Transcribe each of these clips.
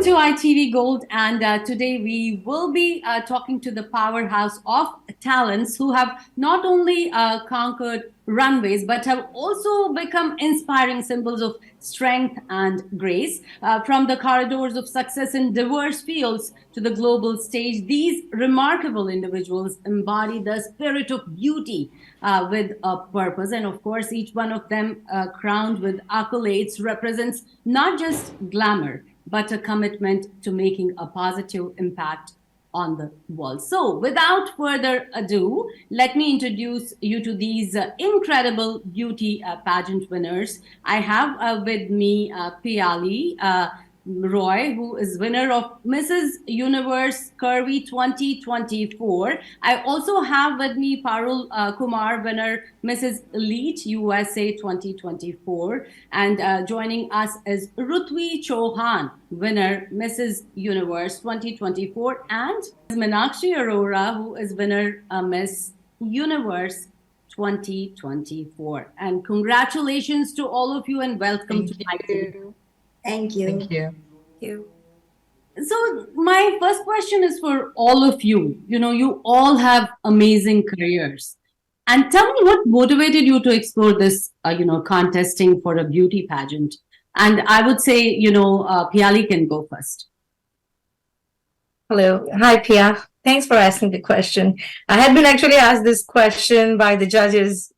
to ITV Gold, and today we will be talking to the powerhouse of talents who have not only conquered runways but have also become inspiring symbols of strength and grace. From the corridors of success in diverse fields to the global stage, these remarkable individuals embody the spirit of beauty with a purpose. And of course, each one of them crowned with accolades represents not just glamour but a commitment to making a positive impact on the world. So, without further ado, let me introduce you to these incredible beauty pageant winners. I have with me Piali Roy, who is winner of Mrs. Universe Curvy 2024. I also have with me Parul Kumar, winner Mrs. Elite USA 2024. And joining us is Rutvi Chauhan, winner Mrs. Universe 2024. And Meenakshi Arora, who is winner Miss Universe 2024. And congratulations to all of you and welcome to my team. Thank you. Thank you. Thank you. So my first question is for all of you. You know, you all have amazing careers. And tell me what motivated you to explore this, contesting for a beauty pageant. And I would say, Piali can go first. Hello. Hi, Pia. Thanks for asking the question. I had been actually asked this question by the judges,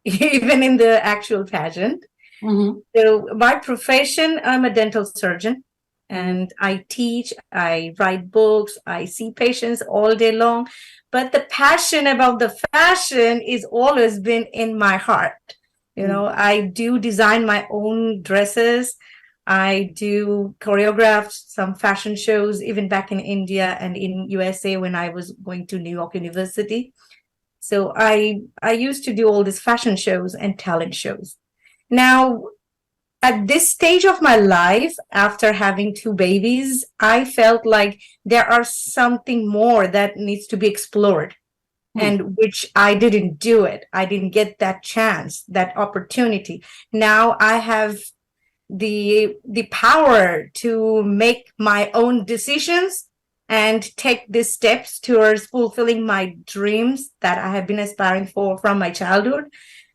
even in the actual pageant. Mm-hmm. So by profession, I'm a dental surgeon and I teach, I write books, I see patients all day long. But the passion about the fashion is always been in my heart. You know, I do design my own dresses. I do choreograph some fashion shows, even back in India and in USA when I was going to New York University. So I used to do all these fashion shows and talent shows. Now, at this stage of my life, after having two babies, I felt like there are something more that needs to be explored, and which I didn't do it. I didn't get that chance, that opportunity. Now I have the power to make my own decisions and take these steps towards fulfilling my dreams that I have been aspiring for from my childhood.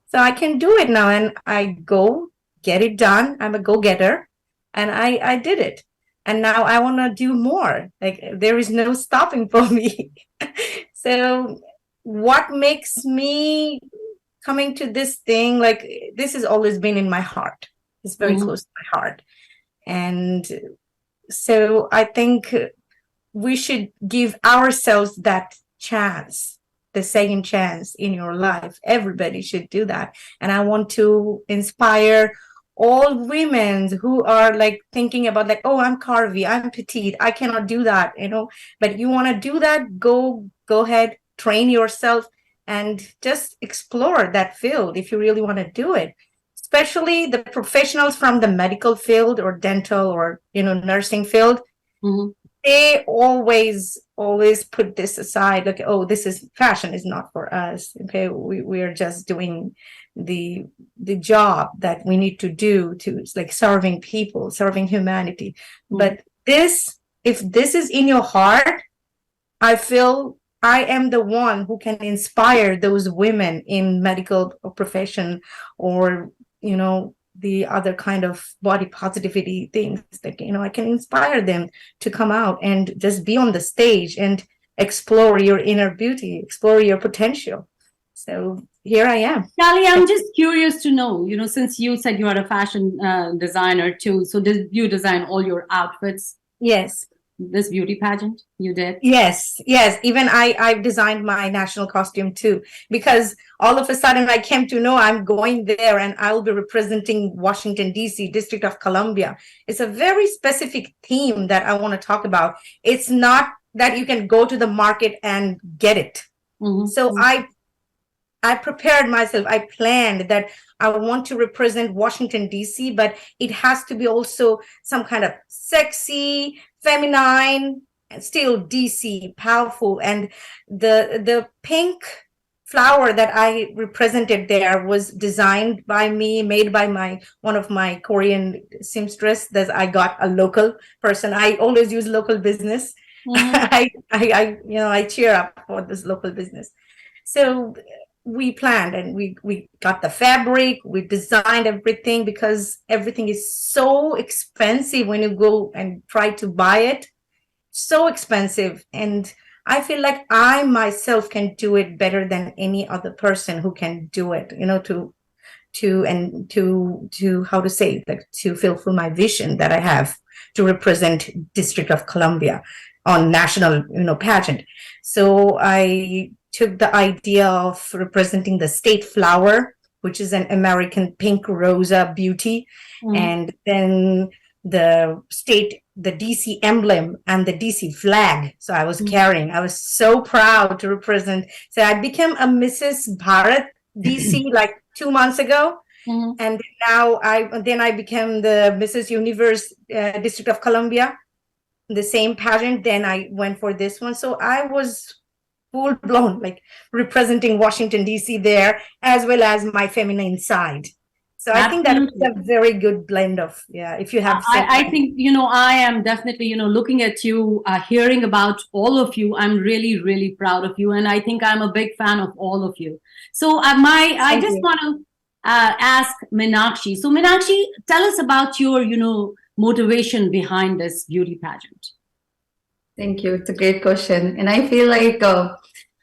So I can do it now, and I go get it done. I'm a go-getter, and I did it. And now I want to do more. Like, there is no stopping for me. So what makes me coming to this thing, like, this has always been in my heart. It's very close to my heart. And so I think we should give ourselves that chance, the second chance in your life. Everybody should do that. And I want to inspire all women who are like thinking about like, oh, I'm curvy, I'm petite, I cannot do that, but you want to do that, go ahead, train yourself and just explore that field if you really want to do it. Especially the professionals from the medical field or dental or, nursing field. They always put this aside, like, oh, fashion is not for us. Okay, we are just doing the job that we need to do to, like, serving people, serving humanity. But if this is in your heart, I feel I am the one who can inspire those women in medical profession or, the other kind of body positivity things that, I can inspire them to come out and just be on the stage and explore your inner beauty, explore your potential. So here I am. Sally, I'm just curious to know, since you said you are a fashion designer too, so did you design all your outfits? Yes. This beauty pageant you did? Yes. Even I designed my national costume too, because all of a sudden I came to know I'm going there and I'll be representing Washington, D.C., District of Columbia. It's a very specific theme that I want to talk about. It's not that you can go to the market and get it. So I prepared myself. I planned that I want to represent Washington, D.C., but it has to be also some kind of sexy, feminine, and still DC, powerful. And the pink flower that I represented there was designed by me, made by one of my Korean seamstress that I got a local person. I always use local business. Mhm. I cheer up for this local business. So we planned and we got the fabric, we designed everything because everything is so expensive when you go and try to buy it, so expensive. And I feel like I myself can do it better than any other person who can do it, to how to say, like, to fulfill my vision that I have to represent District of Columbia on national, pageant. So I took the idea of representing the state flower, which is an American pink rosa beauty, Mhm. and then the DC emblem and the DC flag. So I was so proud to represent. So I became a Mrs. Bharat DC like 2 months ago. Mhm. And then I became the Mrs. Universe, District of Columbia, the same pageant. Then I went for this one. So I was full blown, like, representing Washington, D.C. there, as well as my feminine side. So I think that was Absolutely. a very good blend of, yeah, if you have said I think, I am definitely, looking at you, hearing about all of you. I'm really, really proud of you. And I think I'm a big fan of all of you. So, I thank just you. want to ask Meenakshi. So, Meenakshi, tell us about your, motivation behind this beauty pageant. Thank you. It's a great question. And I feel like,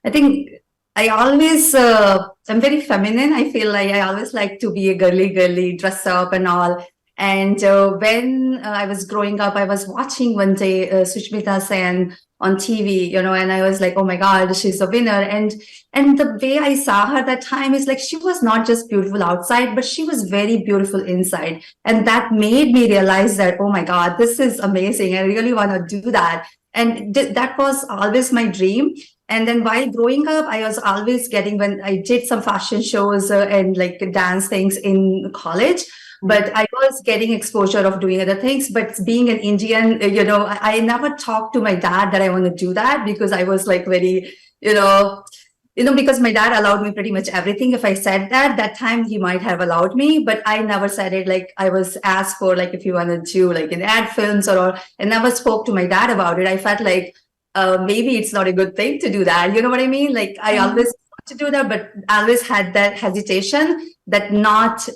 I think I always, I'm very feminine. I feel like I always like to be a girly, dress up and all. And when I was growing up, I was watching one day Sushmita Sen on TV, and I was like, oh my God, she's a winner. And the way I saw her that time is like, she was not just beautiful outside, but she was very beautiful inside. And that made me realize that, oh my God, this is amazing. I really want to do that. And that was always my dream. And then while growing up, I was always getting, when I did some fashion shows and like dance things in college, but I was getting exposure of doing other things. But being an Indian, I never talked to my dad that I want to do that, because I was like very, because my dad allowed me pretty much everything. If I said that time, he might have allowed me, but I never said it. Like, I was asked for, like, if you want to do like in ad films or all, and never spoke to my dad about it. I felt like maybe it's not a good thing to do that. You know what I mean? Like, I always want to do that, but I always had that hesitation that not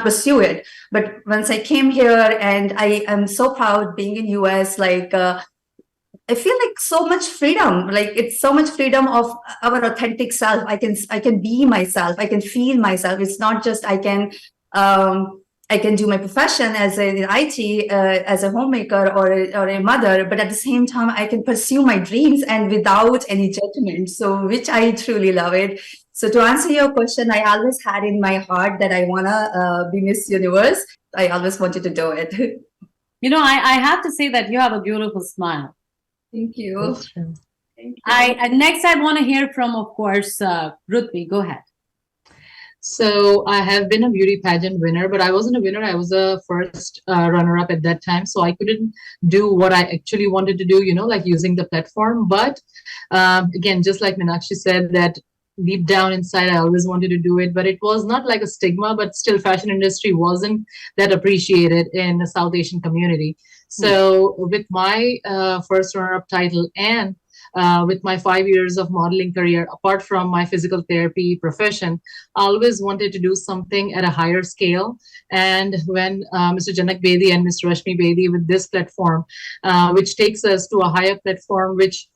pursue it. But once I came here, and I am so proud being in US, like, I feel like so much freedom. Like, it's so much freedom of our authentic self. I can be myself. I can feel myself. It's not just I can do my profession as in IT, as a homemaker or a mother, but at the same time I can pursue my dreams and without any judgment. So, which I truly love it. So, to answer your question, I always had in my heart that I wanna be Miss Universe. I always wanted to do it. I have to say that you have a beautiful smile. Thank you. Thank you. Next, I want to hear from, of course, Ruthvi. Go ahead. So I have been a beauty pageant winner, but I wasn't a winner. I was a first runner-up at that time. So I couldn't do what I actually wanted to do, like using the platform. But again, just like Meenakshi said, that deep down inside, I always wanted to do it. But it was not like a stigma, but still fashion industry wasn't that appreciated in the South Asian community. So with my first runner-up title and with my 5 years of modeling career, apart from my physical therapy profession, I always wanted to do something at a higher scale. And when Mr. Janak Bedi and Ms. Rashmi Bedi with this platform, which takes us to a higher platform, which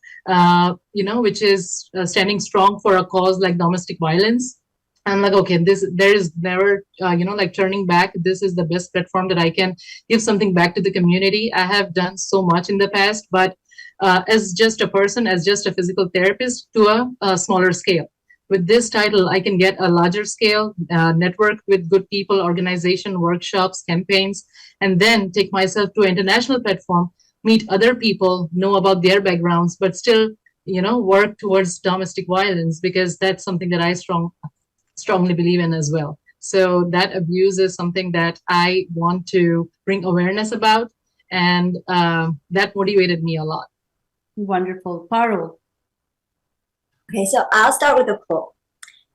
is standing strong for a cause like domestic violence. I'm like, okay, there is never, like turning back. This is the best platform that I can give something back to the community. I have done so much in the past, but as just a person, as just a physical therapist to a smaller scale. With this title, I can get a larger scale, network with good people, organization, workshops, campaigns, and then take myself to an international platform, meet other people, know about their backgrounds, but still, work towards domestic violence, because that's something that I strongly believe in as well. So that abuse is something that I want to bring awareness about, and that motivated me a lot. Wonderful. Parul. Okay, so I'll start with a quote,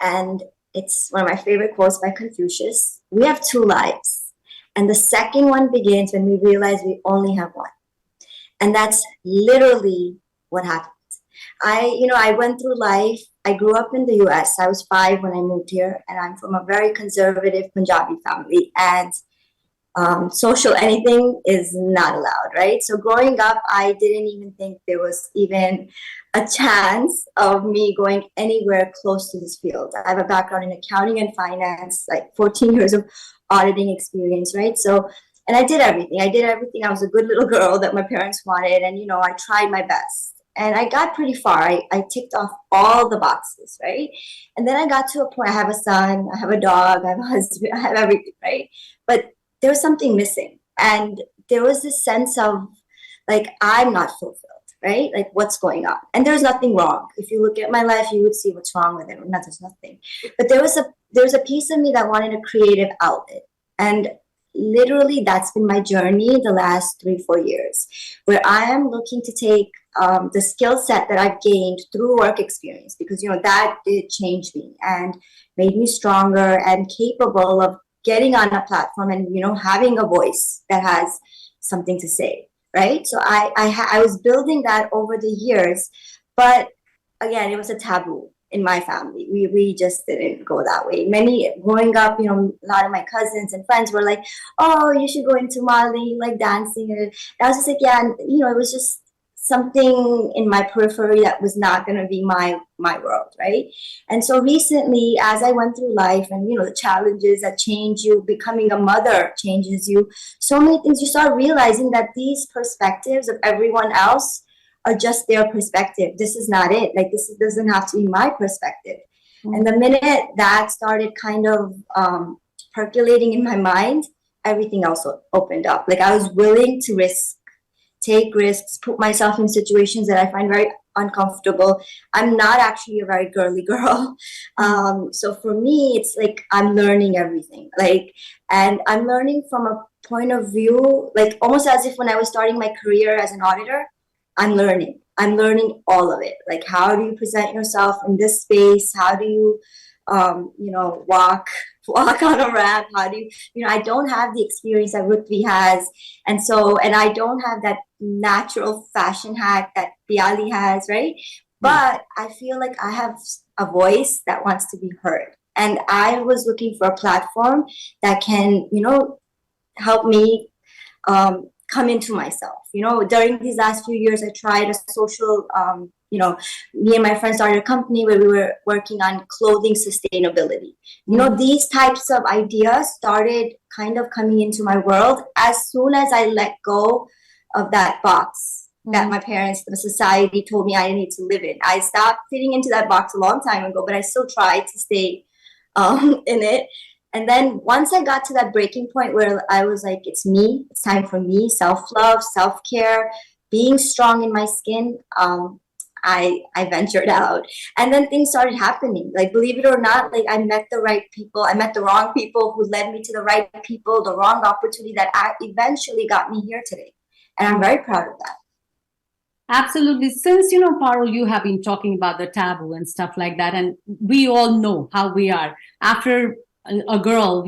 and it's one of my favorite quotes by Confucius. We have two lives, and the second one begins when we realize we only have one. And that's literally what happened. I went through life. I grew up in the US. I was 5 when I moved here, and I'm from a very conservative Punjabi family. And social anything is not allowed, right? So growing up, I didn't even think there was even a chance of me going anywhere close to this field. I have a background in accounting and finance, like 14 years of auditing experience, right? So, and I did everything. I did everything. I was a good little girl that my parents wanted, and I tried my best. And I got pretty far. I ticked off all the boxes, right? And then I got to a point. I have a son, I have a dog, I have a husband, I have everything, right? But there was something missing. And there was this sense of like, I'm not fulfilled, right? Like, what's going on? And there's nothing wrong. If you look at my life, you would see what's wrong with it. No, there's nothing. But there's a piece of me that wanted a creative outlet. And literally, that's been my journey the last 3-4 years, where I am looking to take the skill set that I've gained through work experience, because that did change me and made me stronger and capable of getting on a platform and having a voice that has something to say, right? So I was building that over the years, but again, it was a taboo in my family. We just didn't go that way. Many growing up, a lot of my cousins and friends were like, "Oh, you should go into modeling, you like dancing," and I was just like, "Yeah," and it was just something in my periphery that was not going to be my world, right? And so recently, as I went through life and the challenges that change you, becoming a mother changes you, so many things, you start realizing that these perspectives of everyone else are just their perspective. This is not it. Like, this doesn't have to be my perspective. Mm-hmm. And the minute that started kind of percolating in my mind, everything else opened up. Like, I was willing to take risks, put myself in situations that I find very uncomfortable. I'm not actually a very girly girl. So for me, it's like I'm learning everything. And I'm learning from a point of view, like almost as if when I was starting my career as an auditor, I'm learning all of it. Like, how do you present yourself in this space? How do you, walk on a ramp? How do you, I don't have the experience that Rutvi has. And I don't have that natural fashion hack that Biali has, right? But I feel like I have a voice that wants to be heard. And I was looking for a platform that can, help me come into myself. During these last few years, I tried a social, me and my friends started a company where we were working on clothing sustainability. These types of ideas started kind of coming into my world as soon as I let go of that box that my parents, the society told me I need to live in. I stopped fitting into that box a long time ago, but I still tried to stay in it. And then once I got to that breaking point where I was like, it's me, it's time for me, self-love, self-care, being strong in my skin, I ventured out. And then things started happening. Like, believe it or not, like, I met the right people. I met the wrong people who led me to the right people, the wrong opportunity that eventually got me here today. And I'm very proud of that. Absolutely. Since, Parul, you have been talking about the taboo and stuff like that, and we all know how we are. After a girl,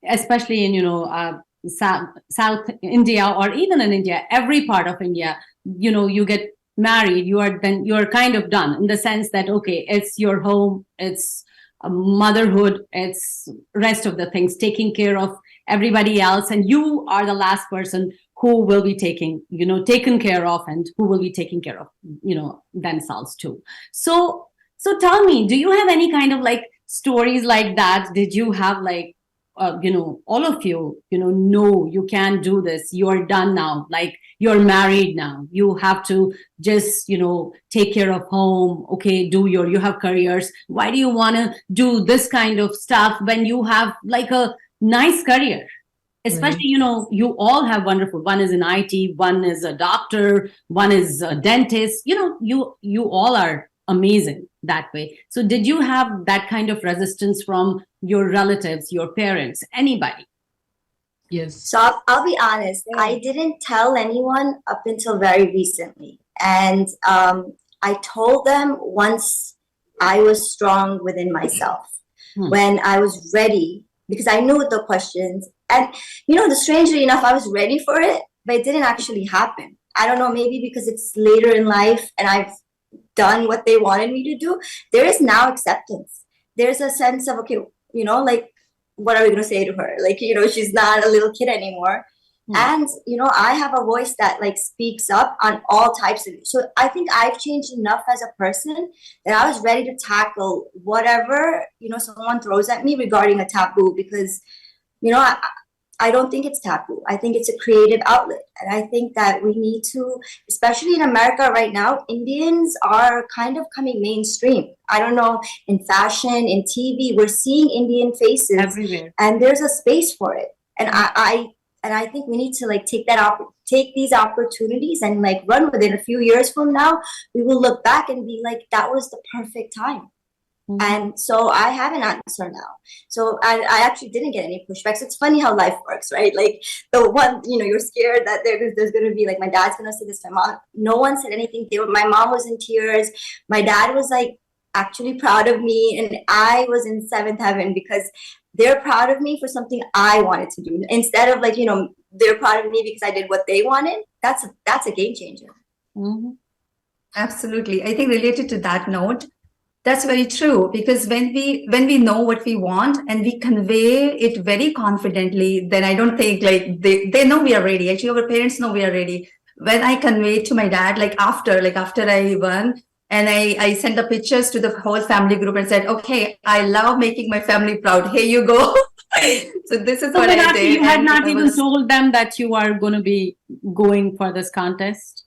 especially in, South India or even in India, every part of India, you get married, you're kind of done, in the sense that, okay, it's your home, it's motherhood, it's rest of the things, taking care of everybody else, and you are the last person who will be taken care of, and who will be taking care of, themselves too. So tell me, do you have any kind of like stories like that? Did you have like, all of you, no, you can't do this. You're done now. Like, you're married now. You have to just, take care of home. Okay, you have careers. Why do you want to do this kind of stuff when you have like a nice career? Especially, you all have wonderful. One is in IT, one is a doctor, one is a dentist. You all are amazing that way. So did you have that kind of resistance from your relatives, your parents, anybody? Yes. So I'll be honest, I didn't tell anyone up until very recently. And I told them once I was strong within myself. When I was ready, because I knew the questions. And, strangely enough, I was ready for it, but it didn't actually happen. I don't know, maybe because it's later in life and I've done what they wanted me to do. There is now acceptance. There's a sense of, okay, like, what are we going to say to her? Like, she's not a little kid anymore. And, I have a voice that like speaks up on all types of, so I think I've changed enough as a person that I was ready to tackle whatever, someone throws at me regarding a taboo, because, I don't think it's taboo. I think it's a creative outlet. And I think that we need to, especially in America right now, Indians are kind of coming mainstream. I don't know, in fashion, in TV, we're seeing Indian faces everywhere, and there's a space for it. And I think we need to like take these opportunities and like run with it. A few years from now, we will look back and be like, that was the perfect time. And so I have an answer now. So I actually didn't get any pushback. So it's funny how life works, right? Like the one, you're scared that there's going to be like, my dad's going to say this to my mom. No one said anything. My mom was in tears. My dad was like actually proud of me. And I was in seventh heaven because they're proud of me for something I wanted to do. Instead of like, they're proud of me because I did what they wanted. That's a game changer. Absolutely. I think related to that note, that's very true, because when we know what we want and we convey it very confidently, then I don't think like they know we are ready. Actually, our parents know we are ready. When I conveyed to my dad, like after I won, and I sent the pictures to the whole family group and said, okay, I love making my family proud. Here you go. So this is what I did. You had and not I even was- told them that you are going to be going for this contest?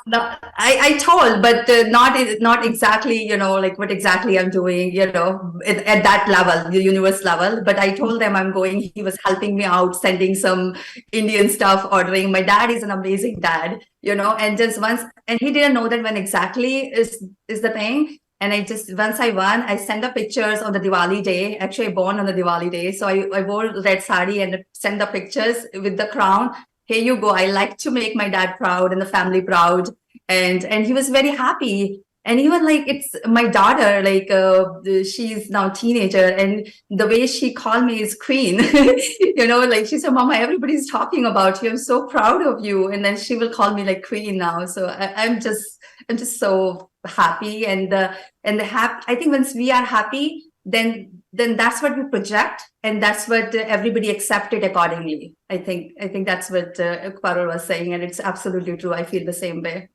No, I told, but not exactly, like what exactly I'm doing, at that level, the universe level. But I told them I'm going. He was helping me out, sending some Indian stuff, ordering. My dad is an amazing dad, and just once, and he didn't know that when exactly is the thing. And once I won, I sent the pictures on the Diwali day. Actually, I born on the Diwali day. So I wore red sari and sent the pictures with the crown. Here you go. I like to make my dad proud and the family proud. And he was very happy. And even like it's my daughter, like she's now a teenager, and the way she called me is queen. Like she said, Mama, everybody's talking about you. I'm so proud of you. And then she will call me like queen now. So I'm just so happy. And I think once we are happy, then that's what we project, and that's what everybody accepted accordingly. I think that's what Parul was saying, and it's absolutely true. I feel the same way.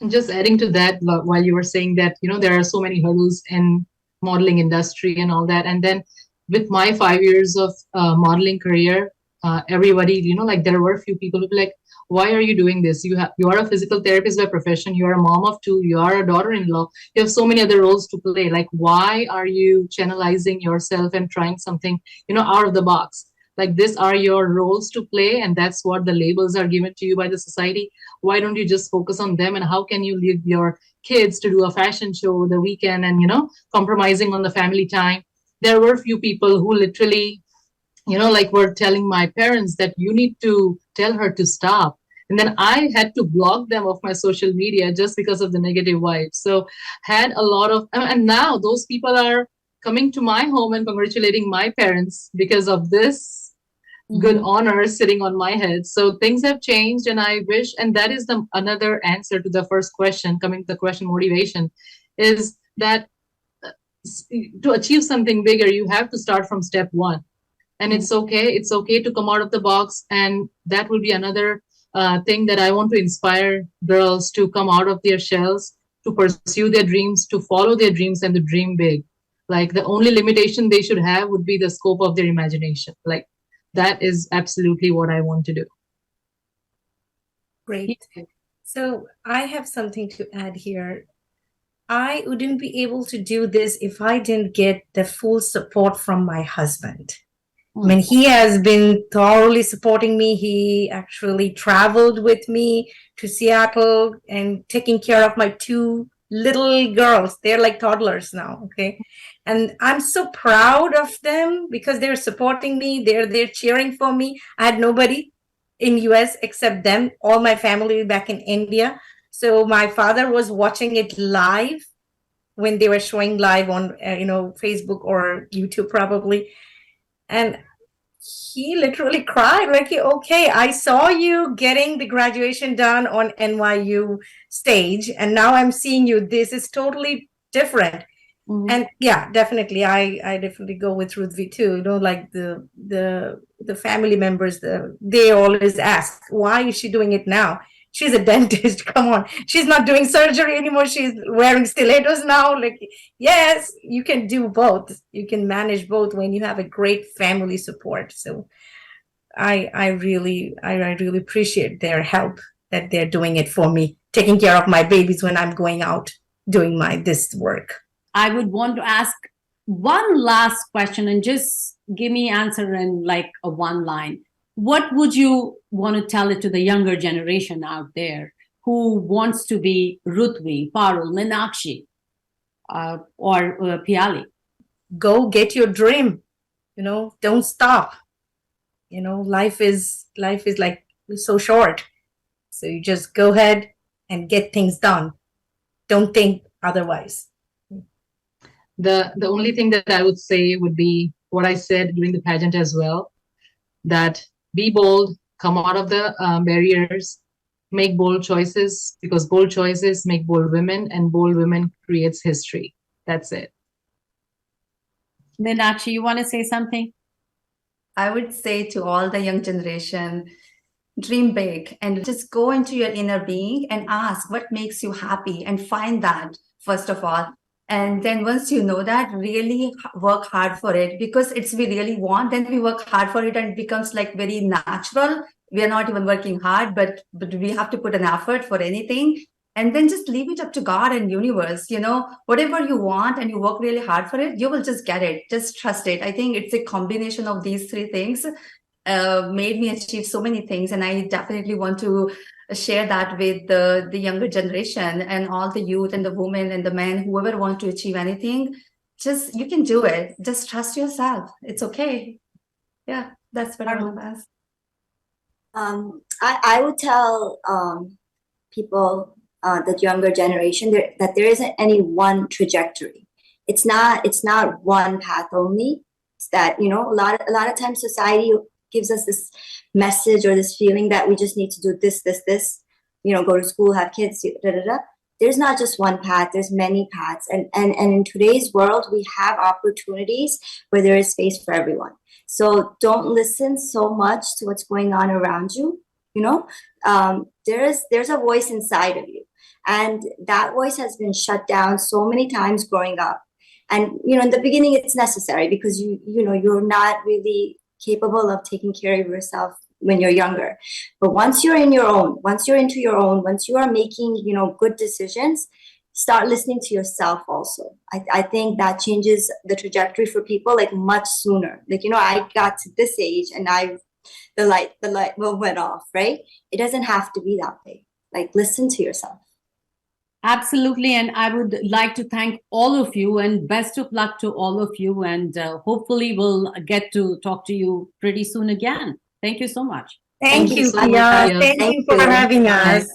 And just adding to that, while you were saying that, there are so many hurdles in modeling industry and all that. And then with my 5 years of modeling career, everybody, like there were a few people who be like, why are you doing this? You are a physical therapist by profession. You are a mom of two. You are a daughter-in-law. You have so many other roles to play. Like, why are you channelizing yourself and trying something, out of the box? Like, these are your roles to play, and that's what the labels are given to you by the society. Why don't you just focus on them? And how can you leave your kids to do a fashion show the weekend and, compromising on the family time? There were a few people who literally, like were telling my parents that you need to tell her to stop. And then I had to block them off my social media just because of the negative vibes. So had a lot of, and now those people are coming to my home and congratulating my parents because of this good honor sitting on my head. So things have changed, and I wish, and that is the another answer to the first question, coming to the question motivation, is that to achieve something bigger, you have to start from step one. And it's okay to come out of the box. And that will be another thing that I want to inspire girls to come out of their shells, to pursue their dreams, to follow their dreams, and to dream big. Like the only limitation they should have would be the scope of their imagination. Like that is absolutely what I want to do. Great. So I have something to add here. I wouldn't be able to do this if I didn't get the full support from my husband. I mean, he has been thoroughly supporting me. He actually traveled with me to Seattle and taking care of my two little girls. They're like toddlers now, okay? And I'm so proud of them because they're supporting me. They're cheering for me. I had nobody in US except them, all my family back in India. So my father was watching it live when they were showing live on, Facebook or YouTube probably. And he literally cried like, okay, I saw you getting the graduation done on NYU stage, and now I'm seeing you. This is totally different. Mhm. And yeah, definitely, I definitely go with Ruth V too. Like the family members, they always ask, why is she doing it now? She's a dentist. Come on, she's not doing surgery anymore. She's wearing stilettos now. Like, yes, you can do both. You can manage both when you have a great family support. So I really appreciate their help, that they're doing it for me, taking care of my babies when I'm going out doing this work. I would want to ask one last question and just give me answer in like a one line. What would you want to tell it to the younger generation out there who wants to be Ruthvi, Parul, Meenakshi, or Piali? Go get your dream. Don't stop. Life is like so short. So you just go ahead and get things done. Don't think otherwise. The only thing that I would say would be what I said during the pageant as well, that be bold, come out of the barriers, make bold choices, because bold choices make bold women, and bold women creates history. That's it. Meenakshi, you want to say something? I would say to all the young generation, dream big and just go into your inner being and ask what makes you happy, and find that first of all. And then once you know that, really work hard for it, because it's we really want, then we work hard for it and it becomes like very natural. We are not even working hard, but we have to put an effort for anything. And then just leave it up to God and universe, whatever you want and you work really hard for it, you will just get it. Just trust it. I think it's a combination of these three things made me achieve so many things. And I definitely want to share that with the younger generation and all the youth and the women and the men, whoever want to achieve anything. Just, you can do it. Just trust yourself. It's okay. Yeah, that's what I want to ask. I would tell people, the younger generation, that there isn't any one trajectory. It's not one path only. It's that, a lot of times society gives us this message or this feeling that we just need to do this, go to school, have kids, da, da, da. There's not just one path, there's many paths. And in today's world, we have opportunities where there is space for everyone. So don't listen so much to what's going on around you. There's a voice inside of you. And that voice has been shut down so many times growing up. And, in the beginning, it's necessary because you're not really capable of taking care of yourself when you're younger. But once you're into your own, once you are making, good decisions, start listening to yourself also. I think that changes the trajectory for people like much sooner. Like, I got to this age and the light bulb went off, right? It doesn't have to be that way. Like, listen to yourself. Absolutely. And I would like to thank all of you and best of luck to all of you. And hopefully we'll get to talk to you pretty soon again. Thank you so much. Thank you, so much, Priya. Priya. Thank you for having us.